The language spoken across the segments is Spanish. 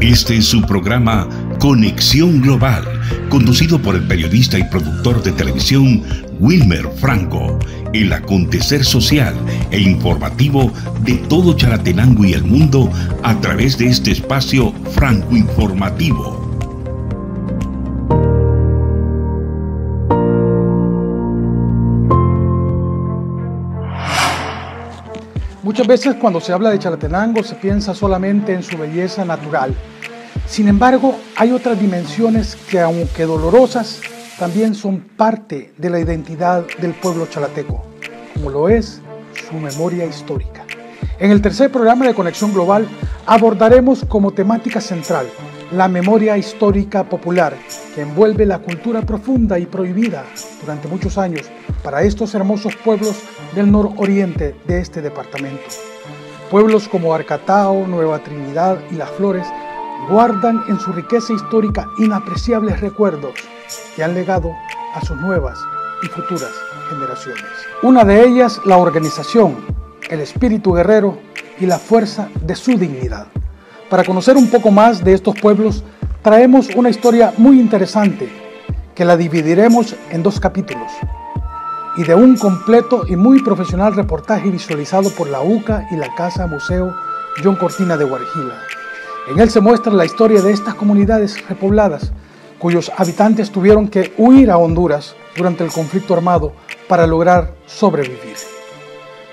Este es su programa Conexión Global, conducido por el periodista y productor de televisión Wilmer Franco, el acontecer social e informativo de todo Chalatenango y el mundo a través de este espacio franco informativo. Muchas veces cuando se habla de Chalatenango se piensa solamente en su belleza natural. Sin embargo, hay otras dimensiones que, aunque dolorosas, también son parte de la identidad del pueblo chalateco, como lo es su memoria histórica. En el tercer programa de Conexión Global abordaremos como temática central la memoria histórica popular que envuelve la cultura profunda y prohibida durante muchos años para estos hermosos pueblos del nororiente de este departamento. Pueblos como Arcatao, Nueva Trinidad y Las Flores guardan en su riqueza histórica inapreciables recuerdos que han legado a sus nuevas y futuras generaciones. Una de ellas, la organización, el espíritu guerrero y la fuerza de su dignidad. Para conocer un poco más de estos pueblos, traemos una historia muy interesante que la dividiremos en 2 capítulos y de un completo y muy profesional reportaje visualizado por la UCA y la Casa Museo John Cortina de Guarjila. En él se muestra la historia de estas comunidades repobladas, cuyos habitantes tuvieron que huir a Honduras durante el conflicto armado para lograr sobrevivir.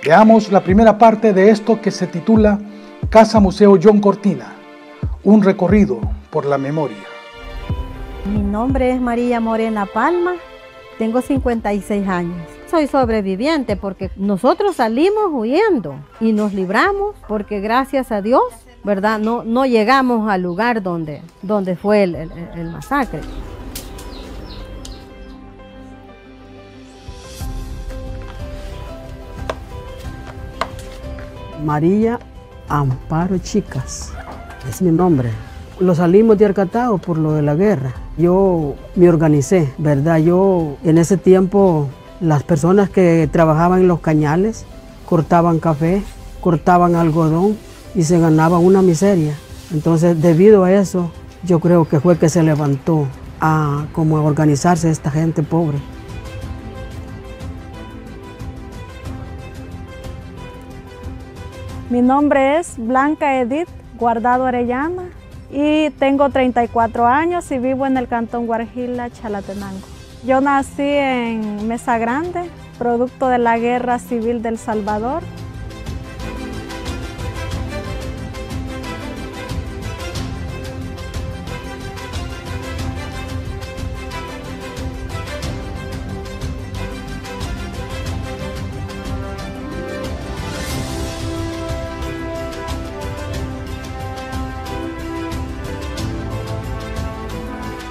Veamos la primera parte de esto que se titula Casa Museo John Cortina, un recorrido por la memoria. Mi nombre es María Morena Palma, tengo 56 años. Soy sobreviviente porque nosotros salimos huyendo y nos libramos porque gracias a Dios, ¿verdad? No llegamos al lugar donde fue el masacre. María Amparo Chicas, es mi nombre. Lo salimos de Arcatao por lo de la guerra. Yo me organicé, ¿verdad? Yo en ese tiempo las personas que trabajaban en los cañales cortaban café, cortaban algodón y se ganaba una miseria. Entonces, debido a eso, yo creo que fue que se levantó a organizarse esta gente pobre. Mi nombre es Blanca Edith Guardado Arellana y tengo 34 años y vivo en el cantón Guarjila, Chalatenango. Yo nací en Mesa Grande, producto de la Guerra Civil del Salvador.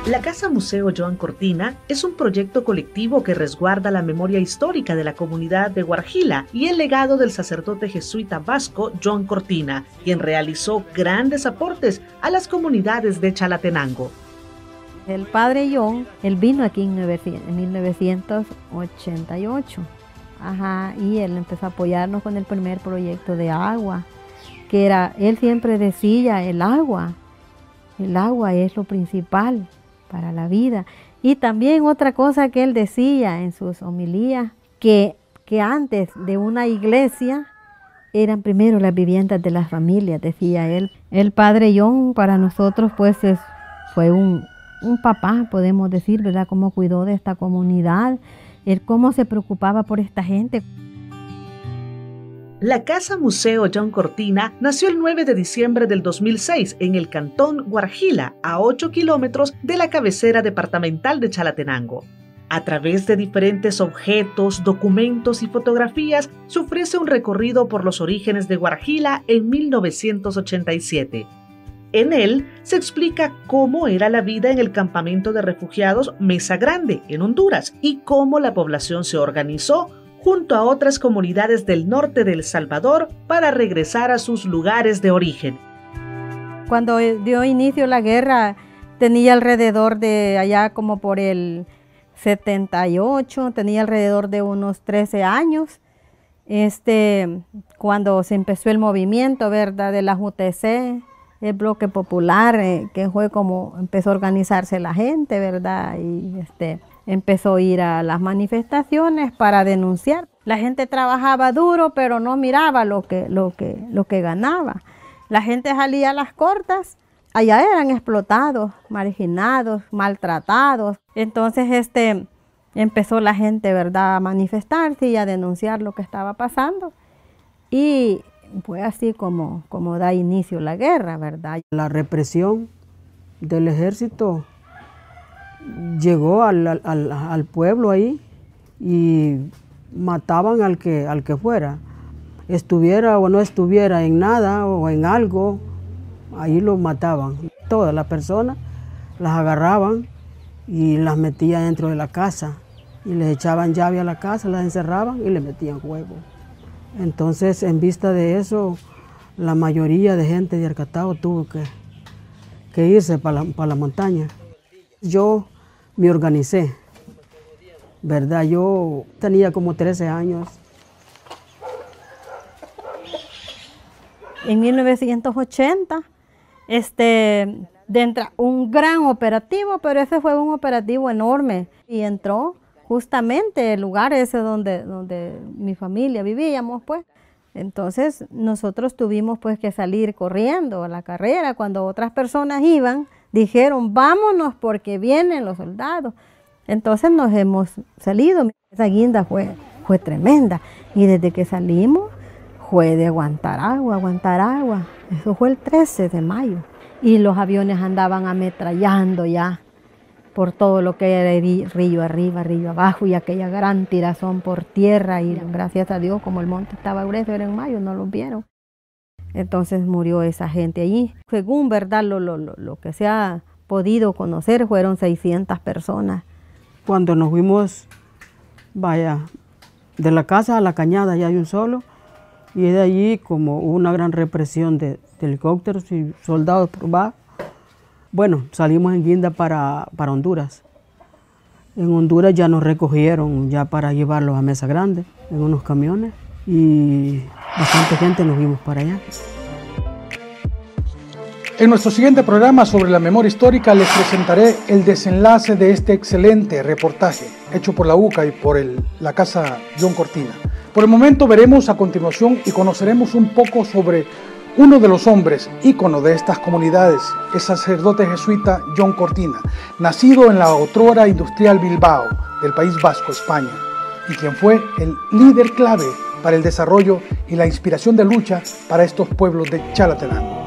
La Casa Museo John Cortina es un proyecto colectivo que resguarda la memoria histórica de la comunidad de Guarjila y el legado del sacerdote jesuita vasco John Cortina, quien realizó grandes aportes a las comunidades de Chalatenango. El padre John, él vino aquí en 1988, y él empezó a apoyarnos con el primer proyecto de agua, que era, él siempre decía, el agua es lo principal para la vida. Y también otra cosa que él decía en sus homilías, que antes de una iglesia eran primero las viviendas de las familias, decía él. El padre John para nosotros pues fue un papá, podemos decir, ¿verdad? Cómo cuidó de esta comunidad, él cómo se preocupaba por esta gente. La Casa Museo John Cortina nació el 9 de diciembre del 2006 en el cantón Guarjila, a 8 kilómetros de la cabecera departamental de Chalatenango. A través de diferentes objetos, documentos y fotografías, se ofrece un recorrido por los orígenes de Guarjila en 1987. En él se explica cómo era la vida en el campamento de refugiados Mesa Grande, en Honduras, y cómo la población se organizó junto a otras comunidades del norte de El Salvador para regresar a sus lugares de origen. Cuando dio inicio la guerra, tenía alrededor de allá como por el 78, tenía alrededor de unos 13 años. Cuando se empezó el movimiento, ¿verdad?, de la UTC, el bloque popular, que fue como empezó a organizarse la gente, ¿verdad? Y empezó a ir a las manifestaciones para denunciar. La gente trabajaba duro, pero no miraba lo que ganaba. La gente salía a las cortas, allá eran explotados, marginados, maltratados. Entonces empezó la gente, ¿verdad?, a manifestarse y a denunciar lo que estaba pasando. Y fue así como da inicio la guerra, ¿verdad? La represión del ejército llegó al pueblo ahí y mataban al que fuera. Estuviera o no estuviera en nada o en algo, ahí lo mataban. Todas las personas las agarraban y las metían dentro de la casa y les echaban llave a la casa, las encerraban y le metían fuego. Entonces, en vista de eso, la mayoría de gente de Arcatao tuvo que irse para la montaña. Yo me organicé, ¿verdad? Yo tenía como 13 años. En 1980, dentro un gran operativo, pero ese fue un operativo enorme y entró justamente el lugar ese donde mi familia vivíamos, pues. Entonces nosotros tuvimos pues que salir corriendo a la carrera. Cuando otras personas iban, dijeron vámonos porque vienen los soldados. Entonces nos hemos salido. Esa guinda fue tremenda y desde que salimos fue de aguantar agua. Eso fue el 13 de mayo y los aviones andaban ametrallando ya por todo lo que era río arriba, río abajo y aquella gran tirazón por tierra y gracias a Dios como el monte estaba grueso, era en mayo, no lo vieron. Entonces murió esa gente allí. Según verdad lo que se ha podido conocer fueron 600 personas. Cuando nos fuimos, de la casa a la cañada ya hay un solo y de allí como una gran represión de helicópteros y soldados por bajo. Bueno, salimos en guinda para Honduras. En Honduras ya nos recogieron ya para llevarlos a Mesa Grande en unos camiones y bastante gente nos fuimos para allá. En nuestro siguiente programa sobre la memoria histórica les presentaré el desenlace de este excelente reportaje hecho por la UCA y por la Casa John Cortina. Por el momento veremos a continuación y conoceremos un poco sobre uno de los hombres ícono de estas comunidades, el sacerdote jesuita John Cortina, nacido en la otrora industrial Bilbao, del País Vasco, España, y quien fue el líder clave para el desarrollo y la inspiración de lucha para estos pueblos de Chalatenango.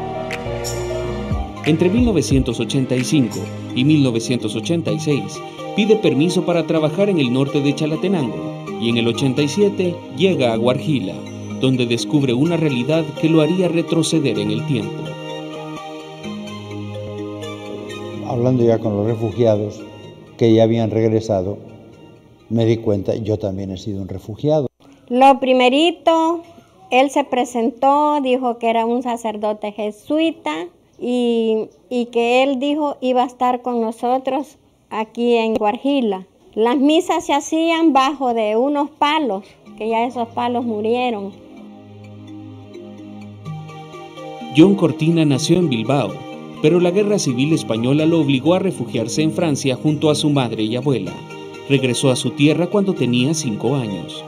Entre 1985 y 1986 pide permiso para trabajar en el norte de Chalatenango y en el 87 llega a Guarjila, donde descubre una realidad que lo haría retroceder en el tiempo. Hablando ya con los refugiados que ya habían regresado, me di cuenta, yo también he sido un refugiado. Lo primerito, él se presentó, dijo que era un sacerdote jesuita y que él dijo iba a estar con nosotros aquí en Guarjila. Las misas se hacían bajo de unos palos, que ya esos palos murieron. John Cortina nació en Bilbao, pero la Guerra Civil Española lo obligó a refugiarse en Francia junto a su madre y abuela. Regresó a su tierra cuando tenía 5 años.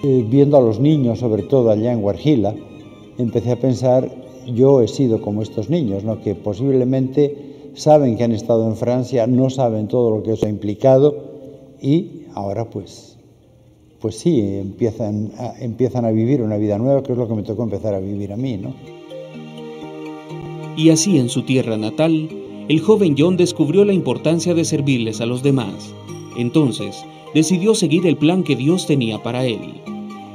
Viendo a los niños, sobre todo allá en Guarjila, empecé a pensar, yo he sido como estos niños, ¿no?, que posiblemente saben que han estado en Francia, no saben todo lo que eso ha implicado y ahora pues sí, empiezan a vivir una vida nueva, que es lo que me tocó empezar a vivir a mí, ¿no? Y así en su tierra natal, el joven John descubrió la importancia de servirles a los demás. Entonces, decidió seguir el plan que Dios tenía para él.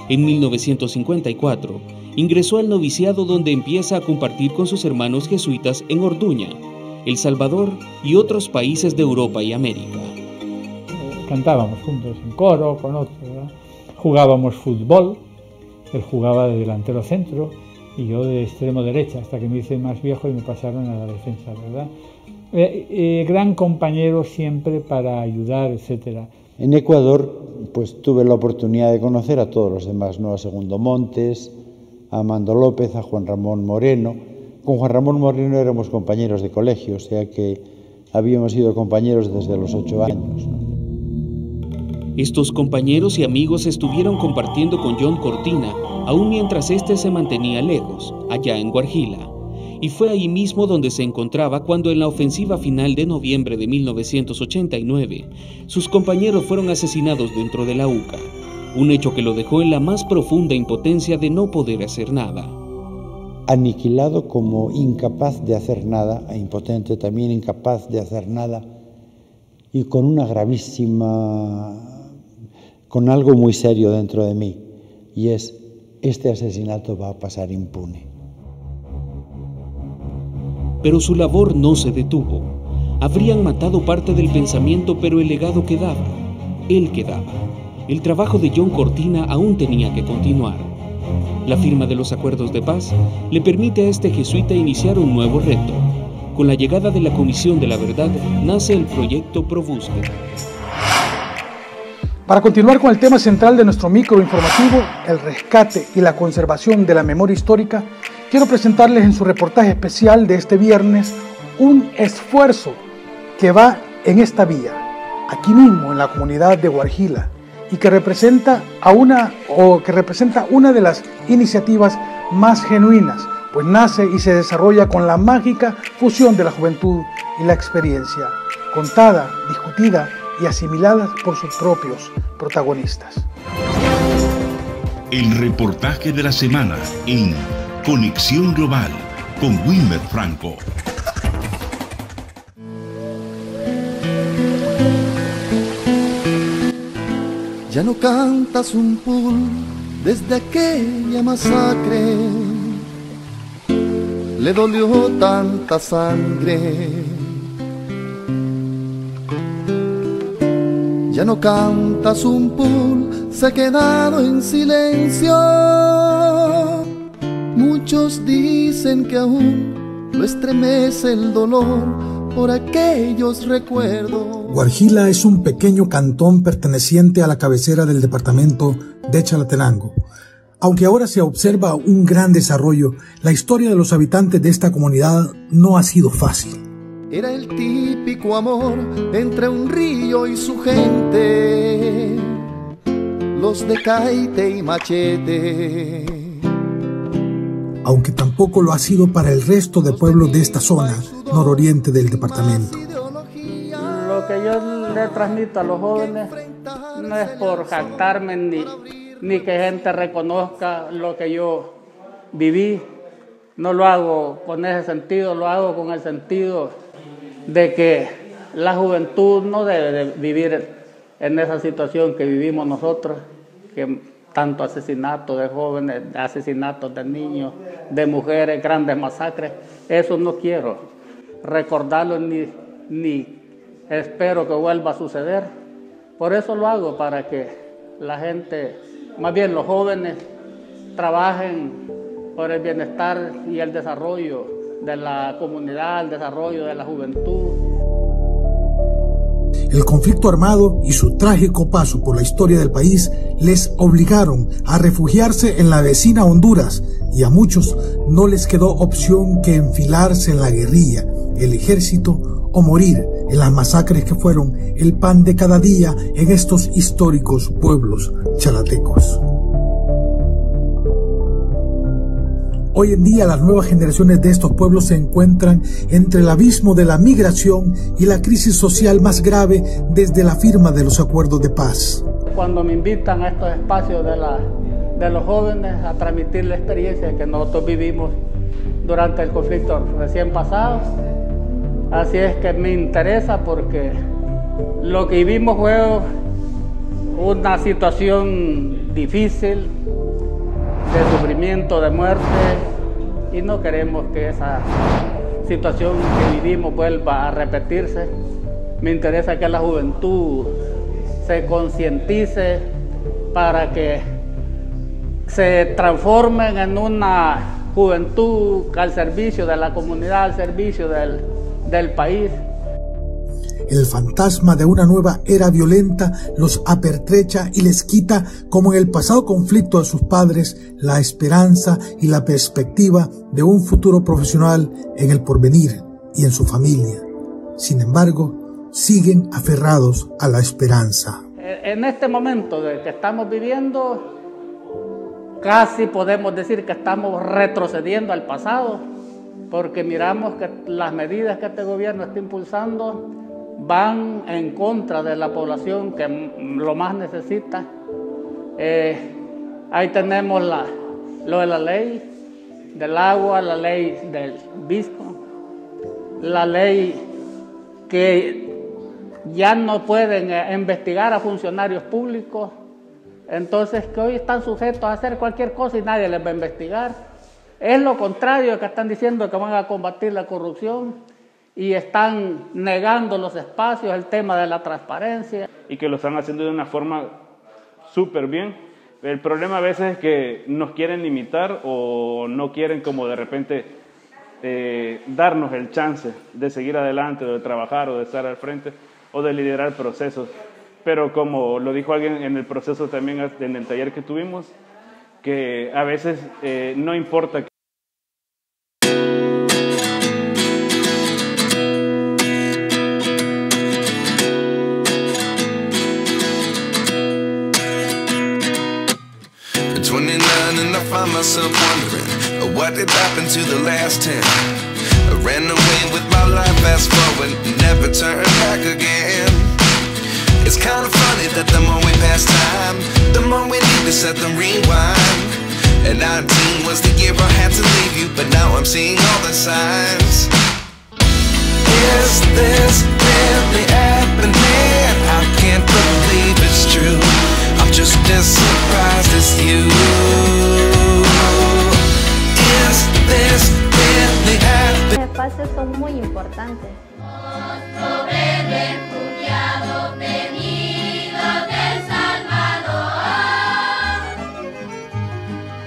En 1954, ingresó al noviciado donde empieza a compartir con sus hermanos jesuitas en Orduña, El Salvador y otros países de Europa y América. Cantábamos juntos en coro, con otros, ¿verdad? Jugábamos fútbol, él jugaba de delantero centro y yo de extremo derecha, hasta que me hice más viejo y me pasaron a la defensa, ¿verdad? Gran compañero siempre para ayudar, etcétera. En Ecuador, pues tuve la oportunidad de conocer a todos los demás, ¿no? A Segundo Montes, a Amando López, a Juan Ramón Moreno, Con Juan Ramón Moreno éramos compañeros de colegio, o sea que habíamos sido compañeros desde los 8 años. Estos compañeros y amigos estuvieron compartiendo con John Cortina, aún mientras éste se mantenía lejos, allá en Guarjila. Y fue ahí mismo donde se encontraba cuando en la ofensiva final de noviembre de 1989, sus compañeros fueron asesinados dentro de la UCA, un hecho que lo dejó en la más profunda impotencia de no poder hacer nada. Aniquilado como incapaz de hacer nada, e impotente también, incapaz de hacer nada, y con una gravísima, con algo muy serio dentro de mí, y es, este asesinato va a pasar impune. Pero su labor no se detuvo. Habrían matado parte del pensamiento, pero el legado quedaba. Él quedaba. El trabajo de John Cortina aún tenía que continuar. La firma de los acuerdos de paz le permite a este jesuita iniciar un nuevo reto. Con la llegada de la Comisión de la Verdad, nace el proyecto ProBúsqueda. Para continuar con el tema central de nuestro microinformativo, el rescate y la conservación de la memoria histórica, quiero presentarles en su reportaje especial de este viernes un esfuerzo que va en esta vía, aquí mismo en la comunidad de Guarjila, y que representa una de las iniciativas más genuinas, pues nace y se desarrolla con la mágica fusión de la juventud y la experiencia, contada, discutida y asimilada por sus propios protagonistas. El reportaje de la semana en Conexión Global con Wilmer Franco. Ya no canta Zumpul desde aquella masacre, le dolió tanta sangre. Ya no canta Zumpul, se ha quedado en silencio. Muchos dicen que aún lo estremece el dolor por aquellos recuerdos. Guarjila es un pequeño cantón perteneciente a la cabecera del departamento de Chalatenango. Aunque ahora se observa un gran desarrollo, la historia de los habitantes de esta comunidad no ha sido fácil. Era el típico amor entre un río y su gente, los de caite y machete. Aunque tampoco lo ha sido para el resto de pueblos de esta zona nororiente del departamento. Lo que yo le transmito a los jóvenes no es por jactarme ni que gente reconozca lo que yo viví. No lo hago con ese sentido, lo hago con el sentido de que la juventud no debe de vivir en esa situación que vivimos nosotros, que tanto asesinatos de jóvenes, asesinatos de niños, de mujeres, grandes masacres. Eso no quiero recordarlo ni espero que vuelva a suceder. Por eso lo hago, para que la gente, más bien los jóvenes, trabajen por el bienestar y el desarrollo de la comunidad, el desarrollo de la juventud. El conflicto armado y su trágico paso por la historia del país les obligaron a refugiarse en la vecina Honduras, y a muchos no les quedó opción que enfilarse en la guerrilla, el ejército o morir en las masacres que fueron el pan de cada día en estos históricos pueblos chalatecos. Hoy en día las nuevas generaciones de estos pueblos se encuentran entre el abismo de la migración y la crisis social más grave desde la firma de los acuerdos de paz. Cuando me invitan a estos espacios de los jóvenes a transmitir la experiencia que nosotros vivimos durante el conflicto recién pasado, así es que me interesa, porque lo que vivimos fue una situación difícil, de sufrimiento, de muerte, y no queremos que esa situación que vivimos vuelva a repetirse. Me interesa que la juventud se concientice para que se transformen en una juventud al servicio de la comunidad, al servicio del país. el fantasma de una nueva era violenta los apertrecha y les quita, como en el pasado conflicto de sus padres, la esperanza y la perspectiva de un futuro profesional en el porvenir y en su familia. Sin embargo, siguen aferrados a la esperanza. En este momento de que estamos viviendo, casi podemos decir que estamos retrocediendo al pasado, porque miramos que las medidas que este gobierno está impulsando van en contra de la población que lo más necesita. Ahí tenemos lo de la ley del agua, la ley del visco, la ley que ya no pueden investigar a funcionarios públicos, entonces que hoy están sujetos a hacer cualquier cosa y nadie les va a investigar. Es lo contrario que están diciendo, que van a combatir la corrupción y están negando los espacios, el tema de la transparencia. Y que lo están haciendo de una forma súper bien. El problema a veces es que nos quieren limitar o no quieren como de repente darnos el chance de seguir adelante, o de trabajar, o de estar al frente, o de liderar procesos. Pero como lo dijo alguien en el proceso también, en el taller que tuvimos, que a veces no importa que myself wondering what did happen to the last 10. I ran away with my life, fast forward, never turn back again. It's kind of funny that the more we pass time, the more we need to set them rewind. And 19 was the year I had to leave you, but now I'm seeing all the signs. Is this really happening? I can't believe it's true. I'm just as surprised as you. Los espacios son muy importantes.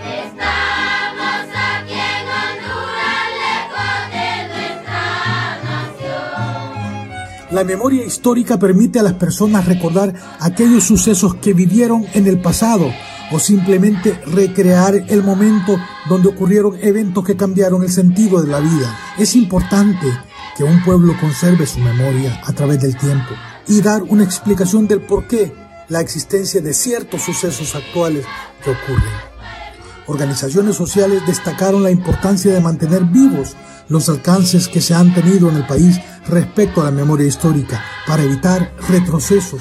Estamos aquí en Honduras, lejos de nuestra nación. La memoria histórica permite a las personas recordar aquellos sucesos que vivieron en el pasado, o simplemente recrear el momento donde ocurrieron eventos que cambiaron el sentido de la vida. Es importante que un pueblo conserve su memoria a través del tiempo y dar una explicación del por qué la existencia de ciertos sucesos actuales que ocurren. Organizaciones sociales destacaron la importancia de mantener vivos los alcances que se han tenido en el país respecto a la memoria histórica para evitar retrocesos.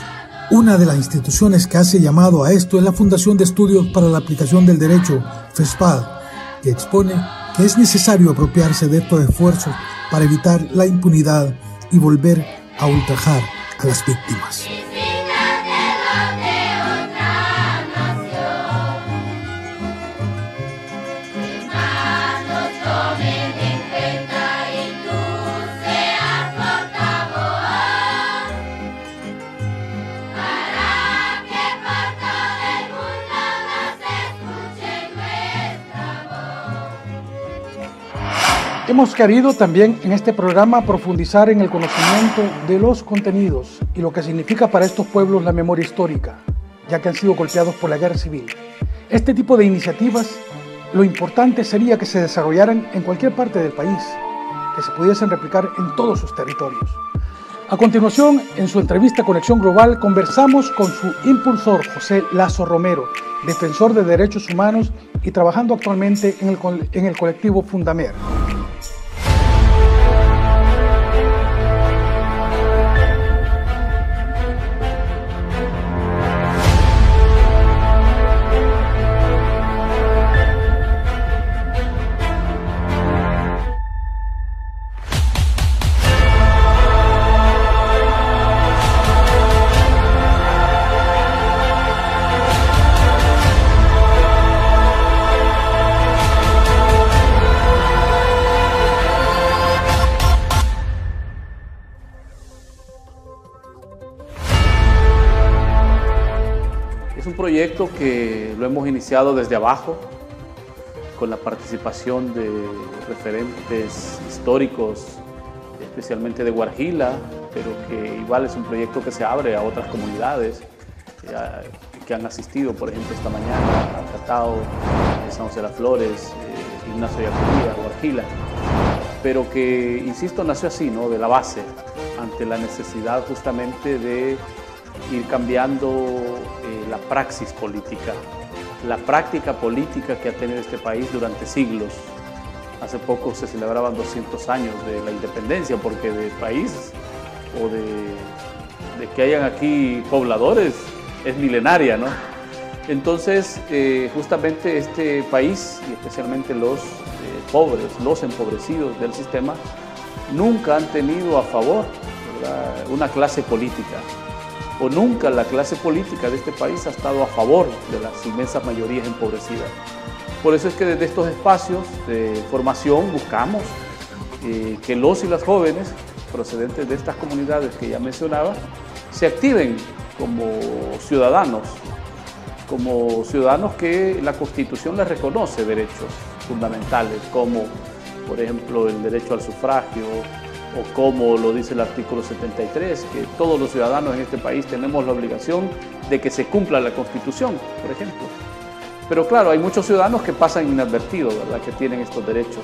Una de las instituciones que hace llamado a esto es la Fundación de Estudios para la Aplicación del Derecho, FESPAD, que expone que es necesario apropiarse de estos esfuerzos para evitar la impunidad y volver a ultrajar a las víctimas. Hemos querido también en este programa profundizar en el conocimiento de los contenidos y lo que significa para estos pueblos la memoria histórica, ya que han sido golpeados por la guerra civil. Este tipo de iniciativas, lo importante sería que se desarrollaran en cualquier parte del país, que se pudiesen replicar en todos sus territorios. A continuación, en su entrevista Conexión Global, conversamos con su impulsor, José Lazo Romero, defensor de derechos humanos y trabajando actualmente en el colectivo Fundamer. Proyecto que lo hemos iniciado desde abajo con la participación de referentes históricos, especialmente de Guarjila, pero que igual es un proyecto que se abre a otras comunidades que han asistido, por ejemplo, esta mañana a Catao, San José de las Flores, Ignacio Yacuría, Guarjila, pero que, insisto, nació así, ¿no? De la base, ante la necesidad justamente de ir cambiando la praxis política, la práctica política que ha tenido este país durante siglos. Hace poco se celebraban 200 años de la independencia, porque de país o de que hayan aquí pobladores es milenaria, ¿no? Entonces, justamente este país, y especialmente los pobres, los empobrecidos del sistema, nunca han tenido a favor, ¿verdad?, una clase política, o nunca la clase política de este país ha estado a favor de las inmensas mayorías empobrecidas. Por eso es que desde estos espacios de formación buscamos que los y las jóvenes procedentes de estas comunidades que ya mencionaba se activen como ciudadanos que la Constitución les reconoce derechos fundamentales, como por ejemplo el derecho al sufragio, o como lo dice el artículo 73, que todos los ciudadanos en este país tenemos la obligación de que se cumpla la Constitución, por ejemplo. Pero claro, hay muchos ciudadanos que pasan inadvertidos, ¿verdad?, que tienen estos derechos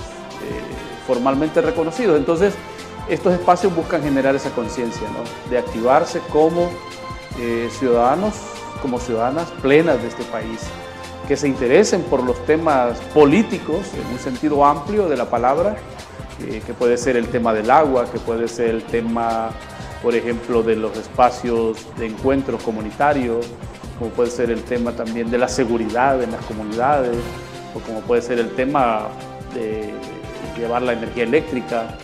formalmente reconocidos. Entonces, estos espacios buscan generar esa conciencia, ¿no?, de activarse como ciudadanos, como ciudadanas plenas de este país, que se interesen por los temas políticos en un sentido amplio de la palabra, que puede ser el tema del agua, que puede ser el tema, por ejemplo, de los espacios de encuentros comunitarios, como puede ser el tema también de la seguridad en las comunidades, o como puede ser el tema de llevar la energía eléctrica,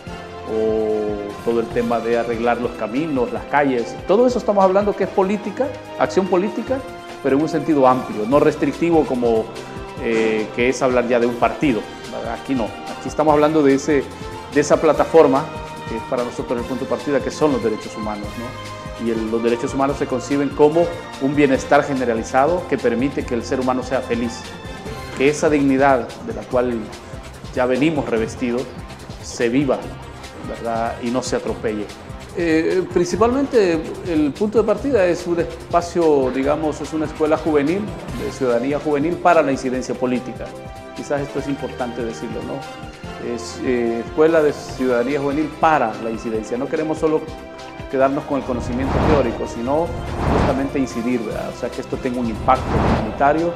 o todo el tema de arreglar los caminos, las calles. Todo eso estamos hablando que es política, acción política, pero en un sentido amplio, no restrictivo como que es hablar ya de un partido. Aquí no, aquí estamos hablando de esa plataforma que es para nosotros el punto de partida, que son los derechos humanos, ¿no? Y los derechos humanos se conciben como un bienestar generalizado que permite que el ser humano sea feliz, que esa dignidad de la cual ya venimos revestidos se viva, ¿verdad?, y no se atropelle. Principalmente el punto de partida es un espacio, digamos, es una escuela juvenil, de ciudadanía juvenil para la incidencia política. Quizás esto es importante decirlo, ¿no? Es escuela de ciudadanía juvenil para la incidencia. No queremos solo quedarnos con el conocimiento teórico, sino justamente incidir, ¿verdad? O sea, que esto tenga un impacto comunitario.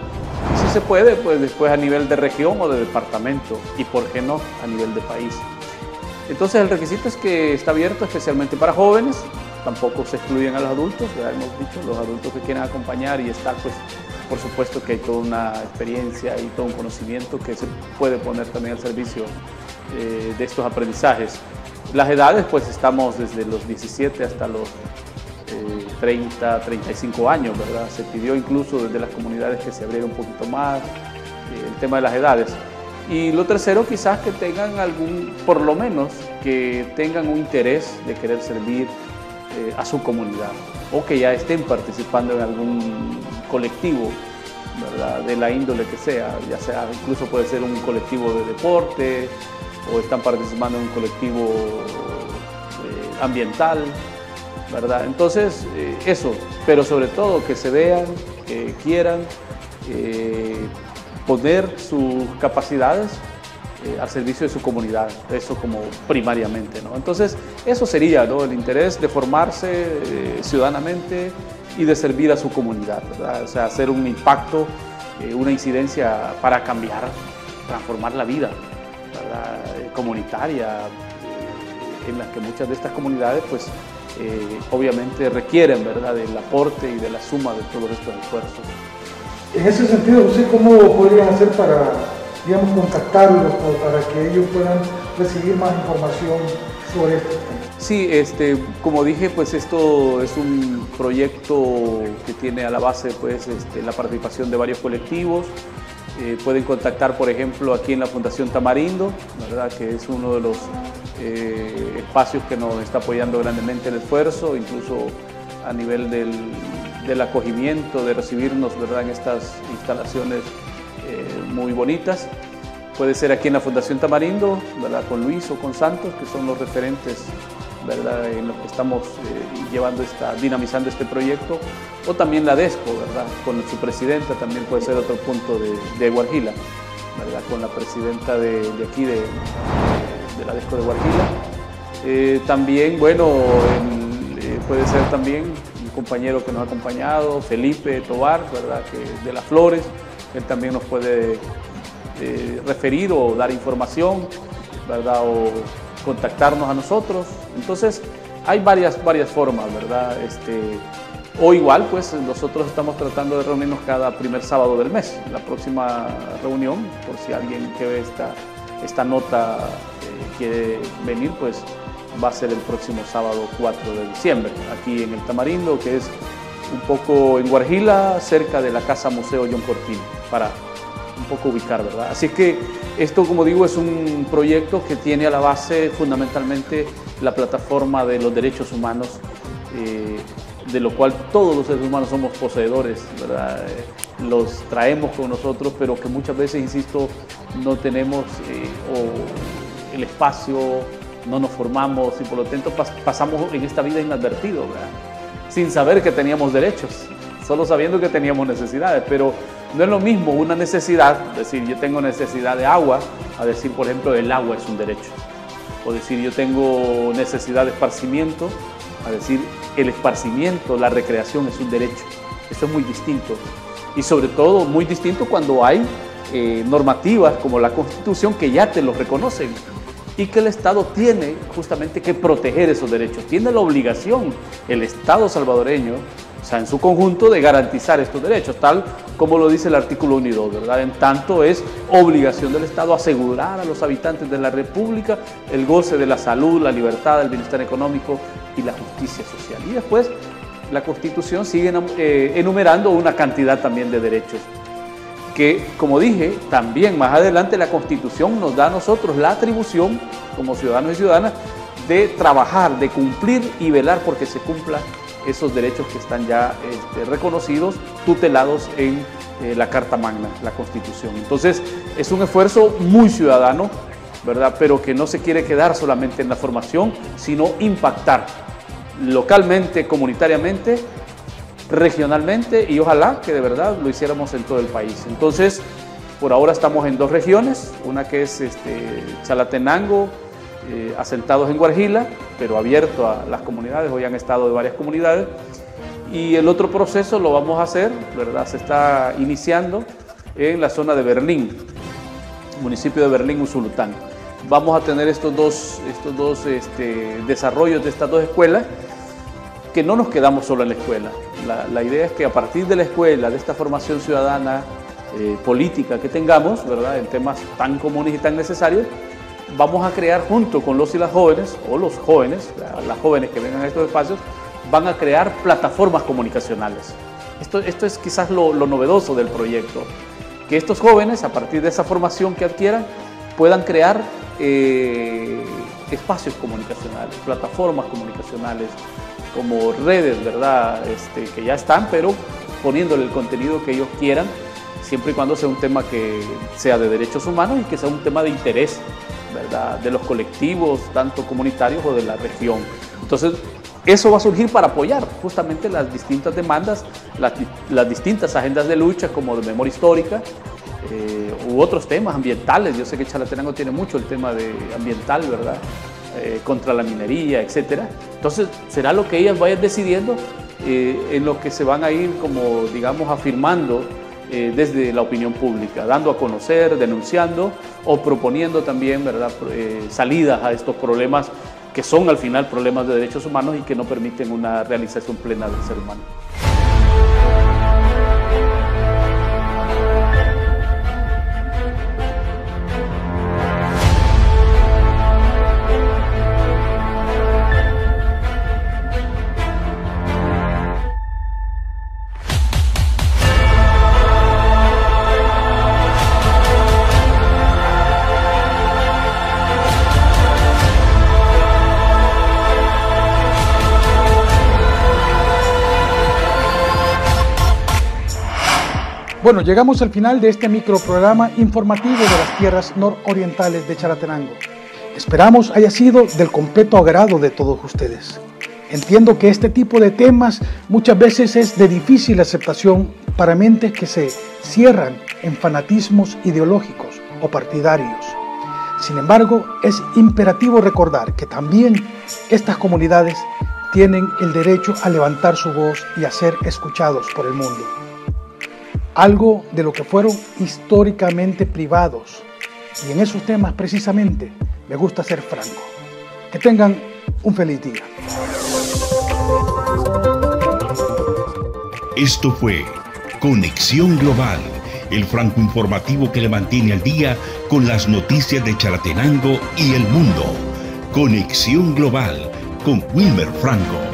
Y si se puede, pues después a nivel de región o de departamento, y por qué no, a nivel de país. Entonces el requisito es que está abierto especialmente para jóvenes, tampoco se excluyen a los adultos, ya hemos dicho, los adultos que quieren acompañar y estar, pues por supuesto que hay toda una experiencia y todo un conocimiento que se puede poner también al servicio de estos aprendizajes. Las edades, pues estamos desde los 17 hasta los 30, 35 años, ¿verdad? Se pidió incluso desde las comunidades que se abriera un poquito más el tema de las edades. Y lo tercero, quizás que tengan por lo menos, que tengan un interés de querer servir a su comunidad, o que ya estén participando en algún colectivo, ¿verdad?, de la índole que sea, ya sea, incluso puede ser un colectivo de deporte, o están participando en un colectivo ambiental, ¿verdad? Entonces, eso, pero sobre todo que se vean, que quieran poner sus capacidades al servicio de su comunidad, eso como primariamente, ¿no? Entonces, eso sería, ¿no?, el interés de formarse ciudadanamente y de servir a su comunidad, ¿verdad? O sea, hacer un impacto, una incidencia para cambiar, transformar la vida, ¿verdad?, comunitaria, en la que muchas de estas comunidades, pues, obviamente requieren, ¿verdad?, del aporte y de la suma de todos estos esfuerzos. En ese sentido, José, ¿cómo podrían hacer para, digamos, contactarlos o para que ellos puedan recibir más información sobre esto? Sí, como dije, pues esto es un proyecto que tiene a la base, pues, la participación de varios colectivos. Pueden contactar, por ejemplo, aquí en la Fundación Tamarindo, ¿verdad?, que es uno de los espacios que nos está apoyando grandemente el esfuerzo, incluso a nivel del acogimiento, de recibirnos, ¿verdad?, en estas instalaciones muy bonitas. Puede ser aquí en la Fundación Tamarindo, ¿verdad?, con Luis o con Santos, que son los referentes ¿verdad?, en los que estamos dinamizando este proyecto, o también la DESCO, ¿verdad?, con su presidenta también puede ser otro punto de Guarjila, ¿verdad?, con la presidenta de aquí de la DESCO de Guarjila. También, bueno, puede ser también un compañero que nos ha acompañado, Felipe Tobar, ¿verdad?, que de Las Flores, él también nos puede referir o dar información, ¿verdad?, o contactarnos a nosotros. Entonces hay varias formas, ¿verdad? O igual, pues nosotros estamos tratando de reunirnos cada primer sábado del mes. La próxima reunión, por si alguien que ve esta nota quiere venir, pues va a ser el próximo sábado 4 de diciembre, aquí en el Tamarindo, que es un poco en Guarjila, cerca de la Casa Museo John Cortina, para un poco ubicar, ¿verdad? Así que esto, como digo, es un proyecto que tiene a la base fundamentalmente la plataforma de los derechos humanos, de lo cual todos los seres humanos somos poseedores, ¿verdad? Los traemos con nosotros, pero que muchas veces, insisto, no tenemos el espacio, no nos formamos y por lo tanto pasamos en esta vida inadvertidos, ¿verdad?, sin saber que teníamos derechos, solo sabiendo que teníamos necesidades. Pero no es lo mismo una necesidad, decir yo tengo necesidad de agua, a decir, por ejemplo, el agua es un derecho, o decir yo tengo necesidad de esparcimiento, a decir el esparcimiento, la recreación es un derecho. Eso es muy distinto, y sobre todo muy distinto cuando hay normativas como la Constitución que ya te los reconocen y que el Estado tiene justamente que proteger esos derechos. Tiene la obligación el Estado salvadoreño, o sea, en su conjunto, de garantizar estos derechos, tal como lo dice el artículo 1 y 2, ¿verdad? En tanto es obligación del Estado asegurar a los habitantes de la República el goce de la salud, la libertad, el bienestar económico y la justicia social. Y después la Constitución sigue enumerando una cantidad también de derechos que, como dije, también más adelante la Constitución nos da a nosotros la atribución, como ciudadanos y ciudadanas, de trabajar, de cumplir y velar porque se cumplan esos derechos que están ya reconocidos, tutelados en la Carta Magna, la Constitución. Entonces, es un esfuerzo muy ciudadano, ¿verdad?, pero que no se quiere quedar solamente en la formación, sino impactar localmente, comunitariamente, regionalmente, y ojalá que de verdad lo hiciéramos en todo el país. Entonces, por ahora estamos en 2 regiones, una que es Chalatenango, asentados en Guarjila, pero abierto a las comunidades. Hoy han estado de varias comunidades, y el otro proceso lo vamos a hacer, ¿verdad?, se está iniciando en la zona de Berlín, municipio de Berlín, Usulután. Vamos a tener estos dos desarrollos de estas 2 escuelas, que no nos quedamos solo en la escuela. La idea es que a partir de la escuela, de esta formación ciudadana, política que tengamos, ¿verdad?, en temas tan comunes y tan necesarios, vamos a crear junto con los y las jóvenes, o los jóvenes, las jóvenes que vengan a estos espacios, van a crear plataformas comunicacionales. Esto es quizás lo novedoso del proyecto, que estos jóvenes, a partir de esa formación que adquieran, puedan crear espacios comunicacionales, plataformas comunicacionales, como redes, ¿verdad?, que ya están, pero poniéndole el contenido que ellos quieran, siempre y cuando sea un tema que sea de derechos humanos y que sea un tema de interés, ¿verdad?, de los colectivos, tanto comunitarios o de la región. Entonces, eso va a surgir para apoyar justamente las distintas demandas, las distintas agendas de lucha, como de memoria histórica, u otros temas ambientales. Yo sé que Chalatenango tiene mucho el tema ambiental, ¿verdad?, contra la minería, etcétera. Entonces, será lo que ellas vayan decidiendo, en lo que se van a ir, como digamos, afirmando desde la opinión pública, dando a conocer, denunciando o proponiendo también, ¿verdad?, salidas a estos problemas que son al final problemas de derechos humanos y que no permiten una realización plena del ser humano. Bueno, llegamos al final de este microprograma informativo de las tierras nororientales de Chalatenango. Esperamos haya sido del completo agrado de todos ustedes. Entiendo que este tipo de temas muchas veces es de difícil aceptación para mentes que se cierran en fanatismos ideológicos o partidarios. Sin embargo, es imperativo recordar que también estas comunidades tienen el derecho a levantar su voz y a ser escuchados por el mundo. Algo de lo que fueron históricamente privados. Y en esos temas precisamente me gusta ser franco. Que tengan un feliz día. Esto fue Conexión Global, el franco informativo que le mantiene al día con las noticias de Chalatenango y el mundo. Conexión Global con Wilmer Franco.